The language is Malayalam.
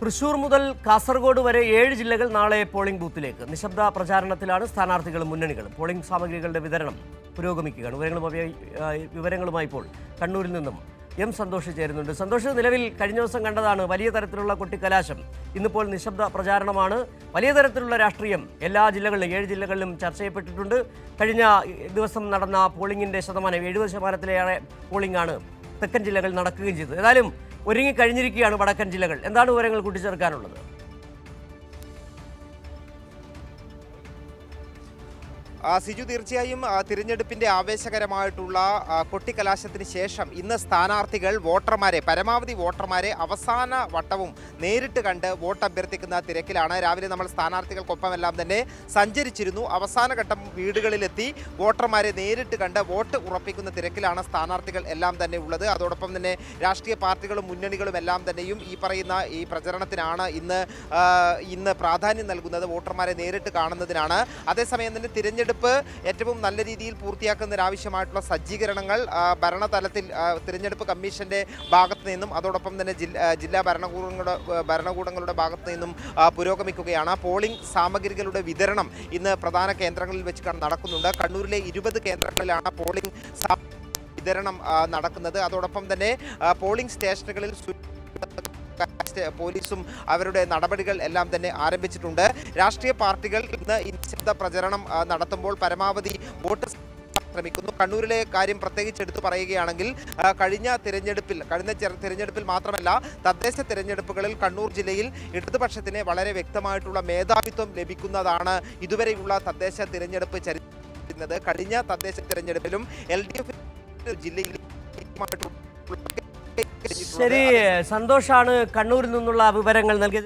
തൃശൂർ മുതൽ കാസർഗോഡ് വരെ 7 ജില്ലകൾ നാളെ പോളിംഗ് ബൂത്തിലേക്ക്. നിശബ്ദ പ്രചാരണത്തിലാണ് സ്ഥാനാർത്ഥികളും മുന്നണികളും. പോളിംഗ് സാമഗ്രികളുടെ വിതരണം പുരോഗമിക്കുകയാണ്. വിവരങ്ങളുമായി ഇപ്പോൾ കണ്ണൂരിൽ നിന്നും എം സന്തോഷ് ചേരുന്നുണ്ട്. സന്തോഷ്, നിലവിൽ കഴിഞ്ഞ ദിവസം കണ്ടതാണ് വലിയ തരത്തിലുള്ള കൊട്ടിക്കലാശം. ഇന്നിപ്പോൾ നിശബ്ദ പ്രചാരണമാണ്. വലിയ തരത്തിലുള്ള രാഷ്ട്രീയം എല്ലാ ജില്ലകളിലും 7 ജില്ലകളിലും ചർച്ച ചെയ്യപ്പെട്ടിട്ടുണ്ട്. കഴിഞ്ഞ ദിവസം നടന്ന പോളിംഗിൻ്റെ ശതമാനം 70%-ലേറെ പോളിംഗാണ് തെക്കൻ ജില്ലകളിൽ നടക്കുകയും ചെയ്തത്. ഏതായാലും ഒരുങ്ങിക്കഴിഞ്ഞിരിക്കുകയാണ് വടക്കൻ ജില്ലകൾ. എന്താണ് വിവരങ്ങൾ കൂട്ടിച്ചേർക്കാനുള്ളത്? സിജു, തീർച്ചയായും തിരഞ്ഞെടുപ്പിന്റെ ആവേശകരമായിട്ടുള്ള കൊട്ടിക്കലാശത്തിന് ശേഷം ഇന്ന് സ്ഥാനാർത്ഥികൾ പരമാവധി വോട്ടർമാരെ അവസാന വട്ടവും നേരിട്ട് കണ്ട് വോട്ട് അഭ്യർത്ഥിക്കുന്ന തിരക്കിലാണ്. രാവിലെ നമ്മൾ സ്ഥാനാർത്ഥികൾക്കൊപ്പമെല്ലാം തന്നെ സഞ്ചരിച്ചിരുന്നു. അവസാന ഘട്ടം വീടുകളിലെത്തി വോട്ടർമാരെ നേരിട്ട് കണ്ട് വോട്ട് ഉറപ്പിക്കുന്ന തിരക്കിലാണ് സ്ഥാനാർത്ഥികൾ എല്ലാം തന്നെ ഉള്ളത്. അതോടൊപ്പം തന്നെ രാഷ്ട്രീയ പാർട്ടികളും മുന്നണികളും എല്ലാം തന്നെയും ഈ പ്രചരണത്തിനാണ് ഇന്ന് പ്രാധാന്യം നൽകുന്നത്. വോട്ടർമാരെ നേരിട്ട് കാണുന്നതിനാണ്. അതേസമയം തന്നെ തിരഞ്ഞെടുപ്പ് ഏറ്റവും നല്ല രീതിയിൽ പൂർത്തിയാക്കുന്നതിനാവശ്യമായിട്ടുള്ള സജ്ജീകരണങ്ങൾ ഭരണതലത്തിൽ തിരഞ്ഞെടുപ്പ് കമ്മീഷന്റെ ഭാഗത്തു നിന്നും അതോടൊപ്പം തന്നെ ജില്ലാ ഭരണകൂടങ്ങളുടെ ഭാഗത്തു നിന്നും പുരോഗമിക്കുകയാണ്. പോളിംഗ് സാമഗ്രികളുടെ വിതരണം ഇന്ന് പ്രധാന കേന്ദ്രങ്ങളിൽ വെച്ച് നടക്കുന്നുണ്ട്. കണ്ണൂരിലെ 20 കേന്ദ്രങ്ങളിലാണ് പോളിംഗ് വിതരണം നടക്കുന്നത്. അതോടൊപ്പം തന്നെ പോളിംഗ് സ്റ്റേഷനുകളിൽ പോലീസും അവരുടെ നടപടികൾ എല്ലാം തന്നെ ആരംഭിച്ചിട്ടുണ്ട്. രാഷ്ട്രീയ പാർട്ടികൾ ഇന്ന് ഈ നിശബ്ദ പ്രചരണം നടത്തുമ്പോൾ പരമാവധി വോട്ട് ശ്രമിക്കുന്നു. കണ്ണൂരിലെ കാര്യം പ്രത്യേകിച്ച് എടുത്തു പറയുകയാണെങ്കിൽ കഴിഞ്ഞ തിരഞ്ഞെടുപ്പിൽ മാത്രമല്ല തദ്ദേശ തിരഞ്ഞെടുപ്പുകളിൽ കണ്ണൂർ ജില്ലയിൽ ഇടതുപക്ഷത്തിന് വളരെ വ്യക്തമായിട്ടുള്ള മേധാവിത്വം ലഭിക്കുന്നതാണ് ഇതുവരെയുള്ള തദ്ദേശ തിരഞ്ഞെടുപ്പ് ചരിത്രത്തിൽ. കഴിഞ്ഞ തദ്ദേശ തിരഞ്ഞെടുപ്പിലും LDF ജില്ലയിൽ ശരി, സന്തോഷാണ് കണ്ണൂരിൽ നിന്നുള്ള വിവരങ്ങൾ നൽകിയത്.